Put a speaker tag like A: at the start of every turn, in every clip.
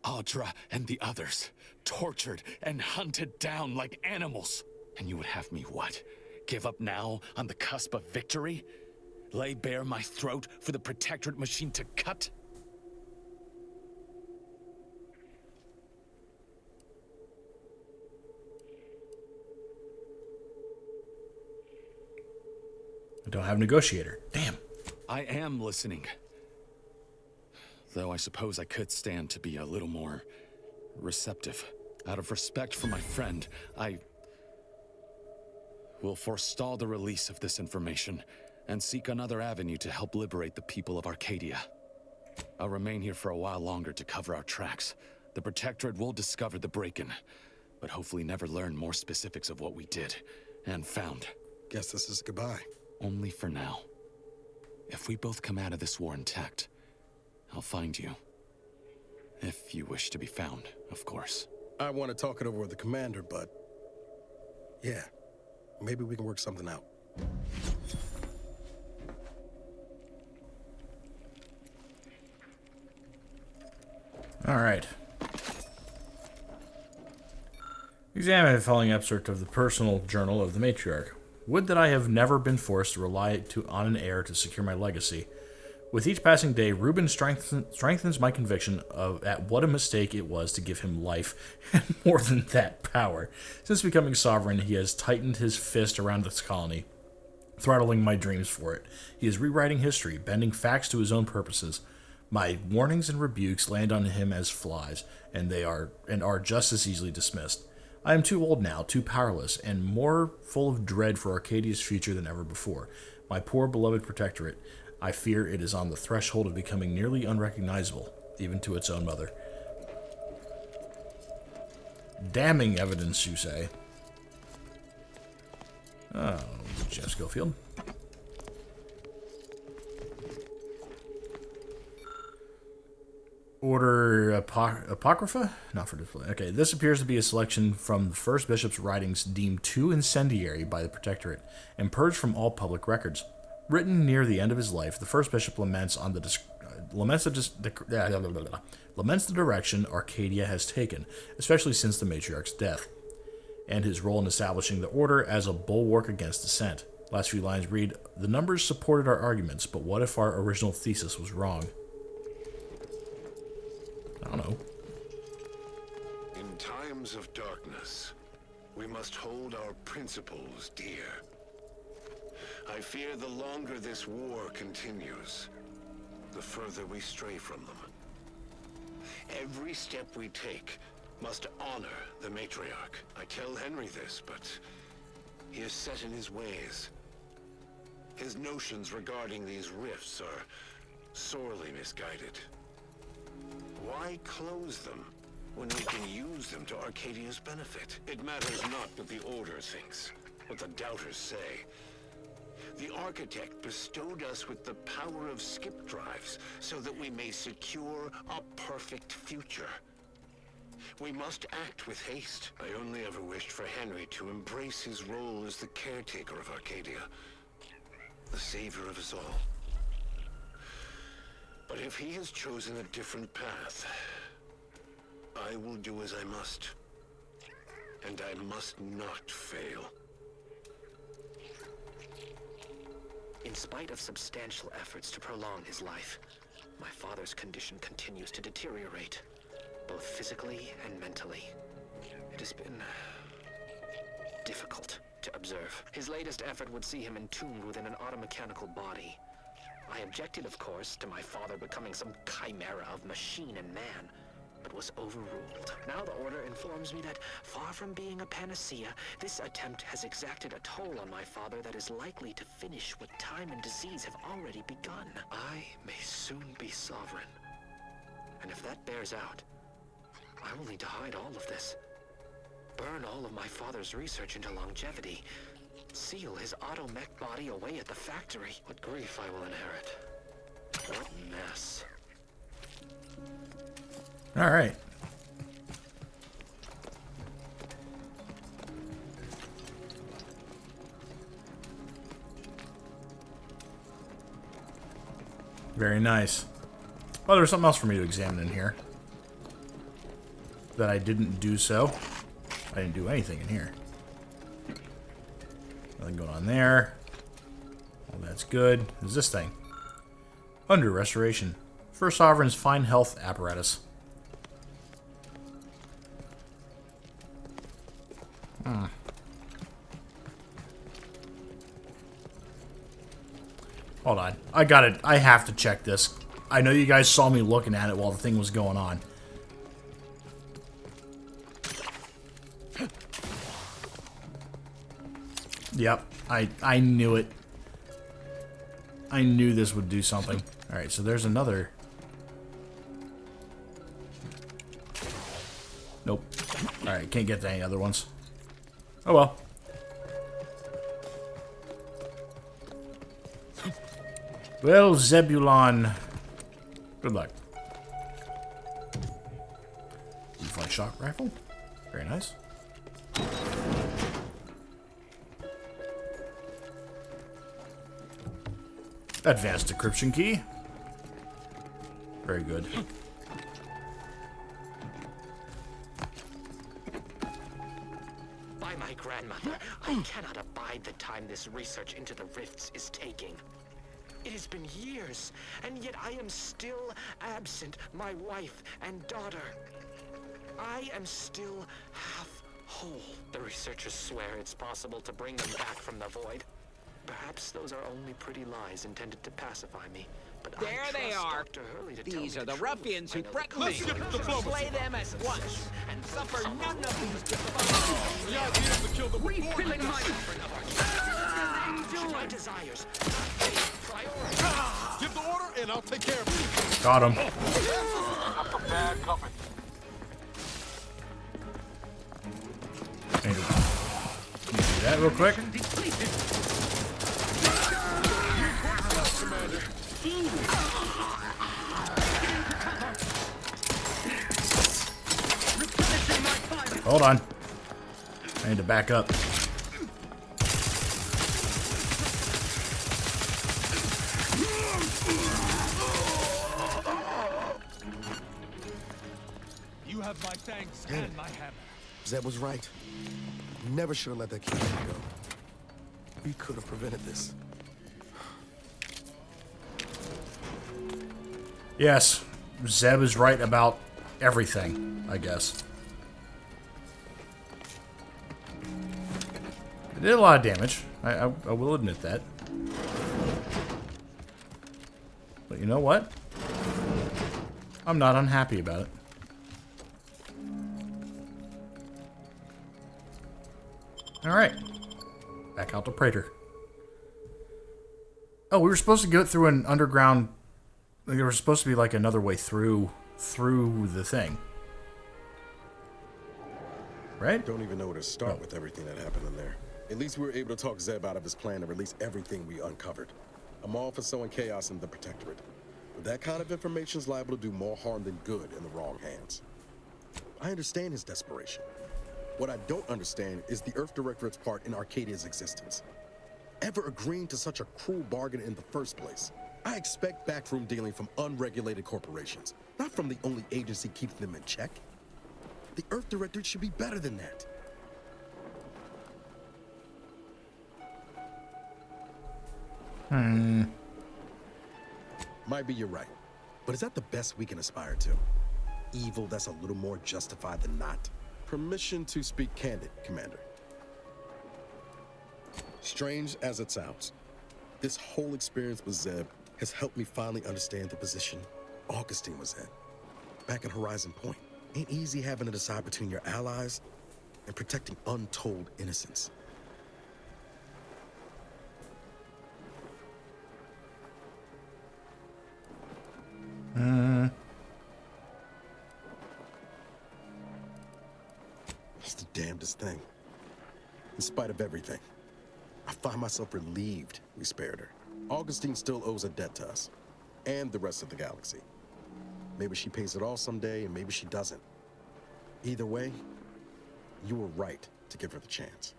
A: Audra and the others, tortured and hunted down like animals. And you would have me what? Give up now on the cusp of victory? Lay bare my throat for the Protectorate machine to cut?
B: I don't have a negotiator. Damn.
A: I am listening. Though I suppose I could stand to be a little more receptive. Out of respect for my friend, I will forestall the release of this information and seek another avenue to help liberate the people of Arcadia. I'll remain here for a while longer to cover our tracks. The Protectorate will discover the break-in, but hopefully never learn more specifics of what we did and found.
C: Guess this is goodbye.
A: Only for now. If we both come out of this war intact, I'll find you. If you wish to be found, of course.
C: I want to talk it over with the commander, but... yeah, maybe we can work something out.
B: All right. Examine the following excerpt of the personal journal of the matriarch. Would that I have never been forced to rely on an heir to secure my legacy. With each passing day, Reuben strengthens my conviction at what a mistake it was to give him life, and more than that, power. Since becoming sovereign, he has tightened his fist around this colony, throttling my dreams for it. He is rewriting history, bending facts to his own purposes. My warnings and rebukes land on him as flies, and are just as easily dismissed. I am too old now, too powerless, and more full of dread for Arcadia's future than ever before. My poor beloved Protectorate, I fear it is on the threshold of becoming nearly unrecognizable, even to its own mother. Damning evidence, you say? Oh, Jeff Schofield. Order Apocrypha? Not for display. Okay, this appears to be a selection from the first bishop's writings deemed too incendiary by the Protectorate and purged from all public records. Written near the end of his life, the first bishop laments the direction Arcadia has taken, especially since the matriarch's death, and his role in establishing the order as a bulwark against dissent. Last few lines read, "The numbers supported our arguments, but what if our original thesis was wrong?" I don't know.
D: In times of darkness, we must hold our principles dear. I fear the longer this war continues, the further we stray from them. Every step we take must honor the matriarch. I tell Henry this, but he is set in his ways. His notions regarding these rifts are sorely misguided. Why close them when we can use them to Arcadia's benefit? It matters not what the Order thinks, what the doubters say. The Architect bestowed us with the power of skip drives so that we may secure a perfect future. We must act with haste. I only ever wished for Henry to embrace his role as the caretaker of Arcadia, the savior of us all. But if he has chosen a different path, I will do as I must. And I must not fail.
E: In spite of substantial efforts to prolong his life, my father's condition continues to deteriorate, both physically and mentally. It has been difficult to observe. His latest effort would see him entombed within an automechanical body. I objected, of course, to my father becoming some chimera of machine and man, but was overruled. Now the Order informs me that, far from being a panacea, this attempt has exacted a toll on my father that is likely to finish what time and disease have already begun. I may soon be sovereign. And if that bears out, I will need to hide all of this. Burn all of my father's research into longevity. Seal his auto-mech body away at the factory. What grief I will inherit. What mess.
B: All right. Very nice. Oh, there's something else for me to examine in here. that I didn't do so. I didn't do anything in here. Nothing going on there. Well, that's good. What's this thing? Under restoration. First Sovereign's fine health apparatus. Hold on. I got it. I have to check this. I know you guys saw me looking at it while the thing was going on. Yep. I knew it. I knew this would do something. Alright, so there's another. Nope. Alright, can't get to any other ones. Oh well. Well, Zebulon. Good luck. Flight shock rifle. Very nice. Advanced decryption key. Very good.
E: By my grandmother, I cannot abide the time this research into the rifts is taking. It has been years, and yet I am still absent my wife and daughter. I am still half whole. The researchers swear it's possible to bring them back from the void. Perhaps those are only pretty lies intended to pacify me. But
F: there they are. These are the ruffians who threaten me. Slay them at once and suffer none of these defilements.
C: The idea is to kill the
E: Refilling my desires. Priority.
C: Give the order and I'll take care of it.
B: Got him.
G: Got some bad company.
B: Can you do that real quick? Hold on. I need to back up.
G: You have my thanks and my hammer.
C: Zeb was right. Never should have let that kid go. We could have prevented this.
B: Yes, Zeb is right about everything, I guess. It did a lot of damage. I will admit that. But you know what? I'm not unhappy about it. Alright. Back out to Praetor. Oh, we were supposed to go through an underground... There was supposed to be like another way through the thing. Right?
C: Don't even know where to start with everything that happened in there. At least we were able to talk Zeb out of his plan to release everything we uncovered. I'm all for sowing chaos in the Protectorate. But that kind of information is liable to do more harm than good in the wrong hands. I understand his desperation. What I don't understand is the Earth Directorate's part in Arcadia's existence. Ever agreeing to such a cruel bargain in the first place? I expect backroom dealing from unregulated corporations, not from the only agency keeping them in check. The Earth Directorate should be better than that. Might be you're right, but is that the best we can aspire to? Evil that's a little more justified than not. Permission to speak candid, Commander. Strange as it sounds, this whole experience with Zeb has helped me finally understand the position Augustine was in. Back at Horizon Point, ain't easy having to decide between your allies and protecting untold innocence. It's the damnedest thing. In spite of everything, I find myself relieved we spared her. Augustine still owes a debt to us, and the rest of the galaxy. Maybe she pays it all someday, and maybe she doesn't. Either way, you were right to give her the chance.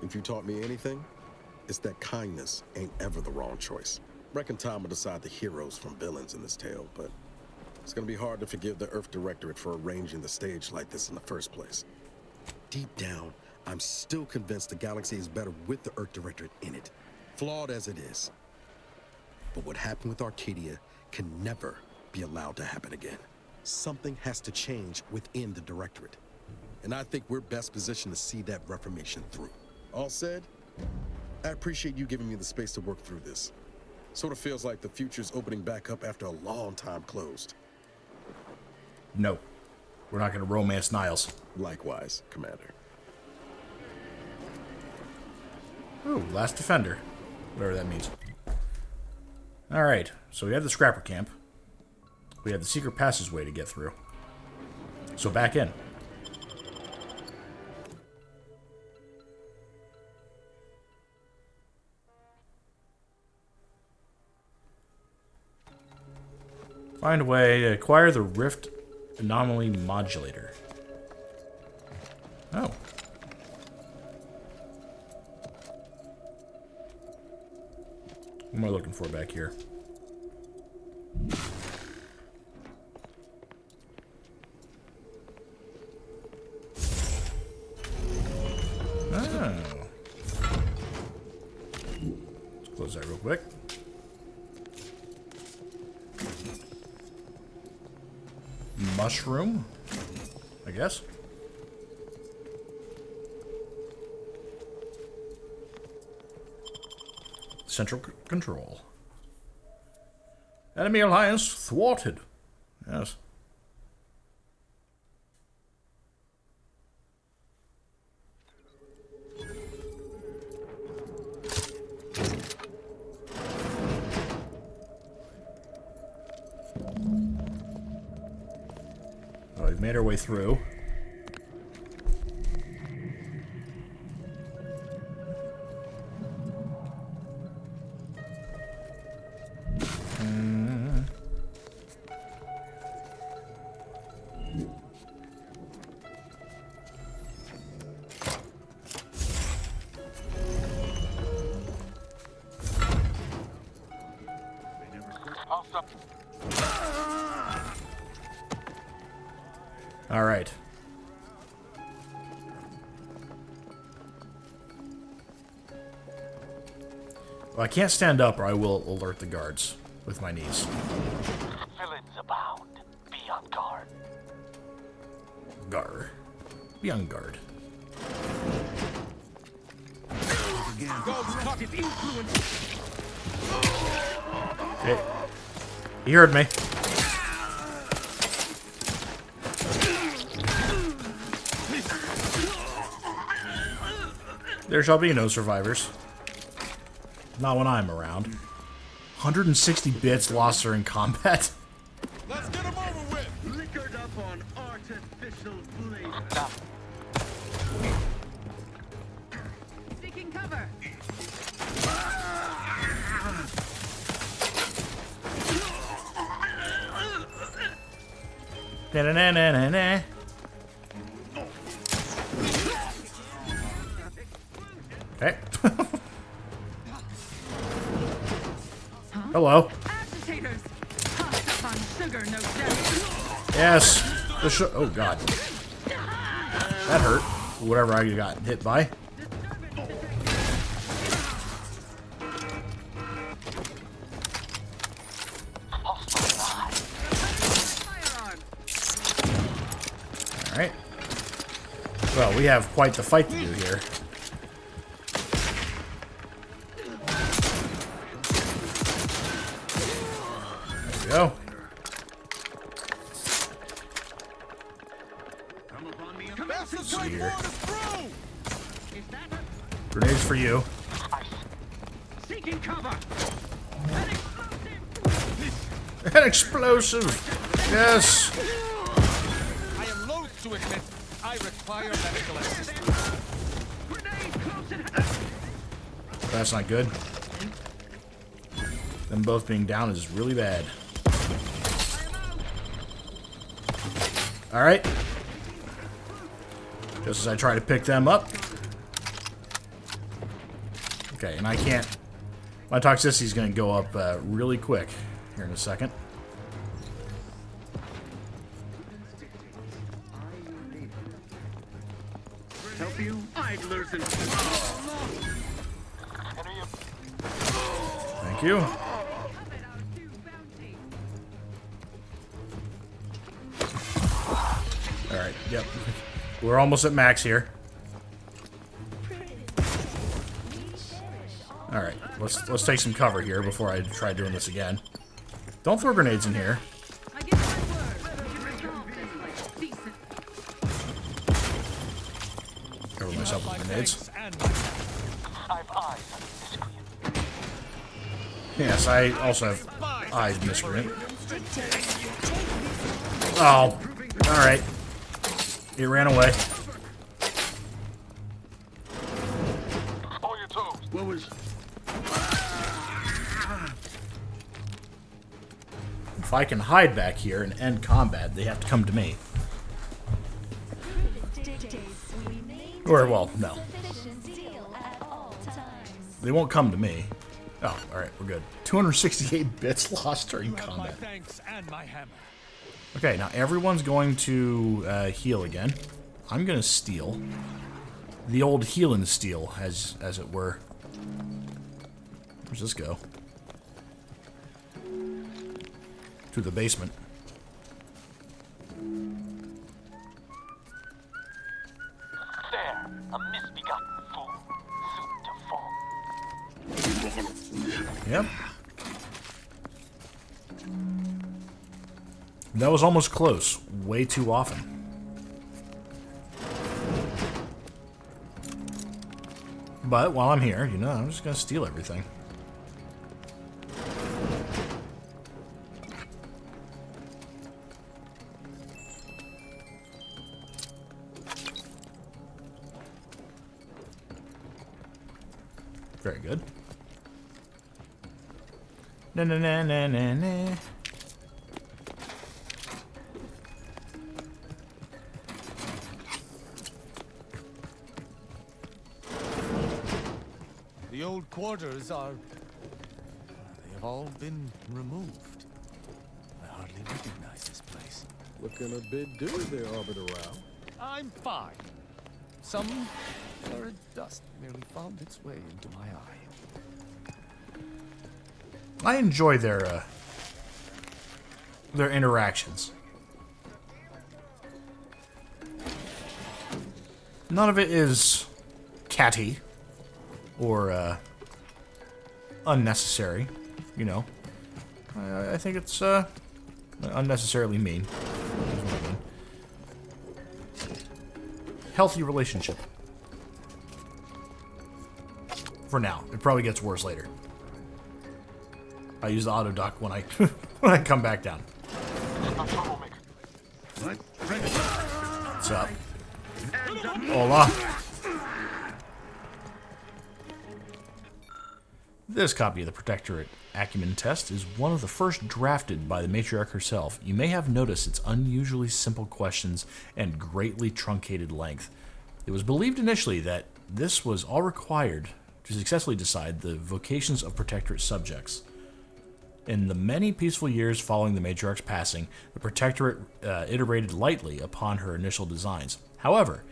C: If you taught me anything, is that kindness ain't ever the wrong choice. Reckon time will decide the heroes from villains in this tale, but it's gonna be hard to forgive the Earth Directorate for arranging the stage like this in the first place. Deep down, I'm still convinced the galaxy is better with the Earth Directorate in it, flawed as it is. But what happened with Arcadia can never be allowed to happen again. Something has to change within the Directorate. And I think we're best positioned to see that reformation through. All said, I appreciate you giving me the space to work through this. Sort of feels like the future's opening back up after a long time closed.
B: No. We're not going to romance Niles.
C: Likewise, Commander.
B: Ooh, last defender. Whatever that means. Alright, so we have the scrapper camp. We have the secret passageway to get through. So back in. Find a way to acquire the Rift Anomaly Modulator. Oh. What am I looking for back here? Oh. Let's close that real quick. Mushroom, I guess. Central control. Enemy alliance thwarted. Yes. Oh, we've made our way through. All right. Well, I can't stand up or I will alert the guards with my knees.
H: Villains abound. Be on guard.
B: Gar. Be on guard. Okay. He heard me. There shall be no survivors. Not when I'm around. 160 bits lost during combat.
G: Let's get him over with.
I: Liquored up on artificial flavor.
J: Seeking cover.
B: Na-na-na-na-na-na. Okay. Hello.
J: Agitators. Tossed up on sugar, no doubt.
B: Yes. Oh, God. That hurt. Whatever I got hit by. Alright. Well, we have quite the fight to do here. Go. Let's see here. Grenades for you.
I: Seeking cover.
B: An explosive. Yes.
G: I am loath to admit I require medical assistance.
I: Grenade close at hand.
B: That's not good. Them both being down is really bad. Alright. Just as I try to pick them up. Okay, and I can't... My toxicity is going to go up really quick here in a second.
I: Help you, idlers and...
B: Thank you. Alright, yep. We're almost at max here. Alright, let's take some cover here before I try doing this again. Don't throw grenades in here.
J: I give my word. You resolve this place decent.
B: Cover myself with grenades.
H: I've eyes on miscreant.
B: Yes, I also have eyes miscreant. Oh, alright. It ran away.
H: On your toes.
I: What was...
B: If I can hide back here and end combat, they have to come to me. Or, well, no. They won't come to me. Oh, alright, we're good. 268 bits lost during combat.
G: Thanks and my hammer.
B: Okay, now everyone's going to heal again. I'm going to steal. The old heal and steal, as it were. Where's this go? To the basement.
H: There, a misbegotten fool, soon to fall.
B: Yep. That was almost close. Way too often. But while I'm here, you know, I'm just gonna steal everything. Very good. Na na na na na na.
G: The old quarters are... they have all been removed. I hardly recognize this place.
C: Looking a bit dirty there, Arbiter Rao.
G: I'm fine. Some lurid dust merely found its way into my eye.
B: I enjoy their interactions. None of it is catty or unnecessary, you know. I think it's unnecessarily mean. Is what I mean. Healthy relationship. For now. It probably gets worse later. I use the auto duck when I when I come back down.
I: What?
B: What's up? Hola. This copy of the Protectorate Acumen Test is one of the first drafted by the matriarch herself. You may have noticed its unusually simple questions and greatly truncated length. It was believed initially that this was all required to successfully decide the vocations of Protectorate subjects. In the many peaceful years following the matriarch's passing, the Protectorate iterated lightly upon her initial designs. However,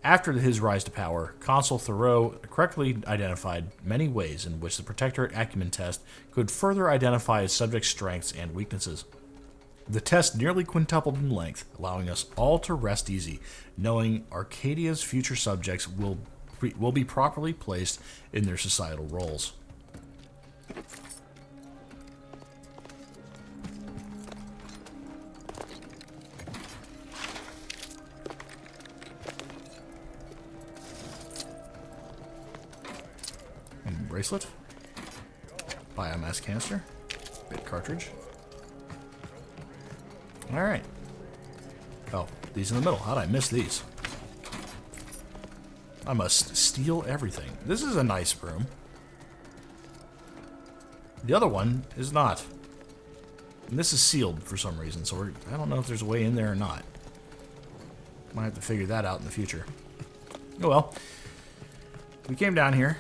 B: after his rise to power, Consul Thoreau correctly identified many ways in which the Protectorate Acumen Test could further identify a subject's strengths and weaknesses. The test nearly quintupled in length, allowing us all to rest easy, knowing Arcadia's future subjects will be properly placed in their societal roles. Bracelet, biomass canister, bit cartridge. Alright. Oh, these in the middle. How'd I miss these? I must steal everything. This is a nice room. The other one is not. And this is sealed for some reason, so I don't know if there's a way in there or not. Might have to figure that out in the future. Oh well. We came down here.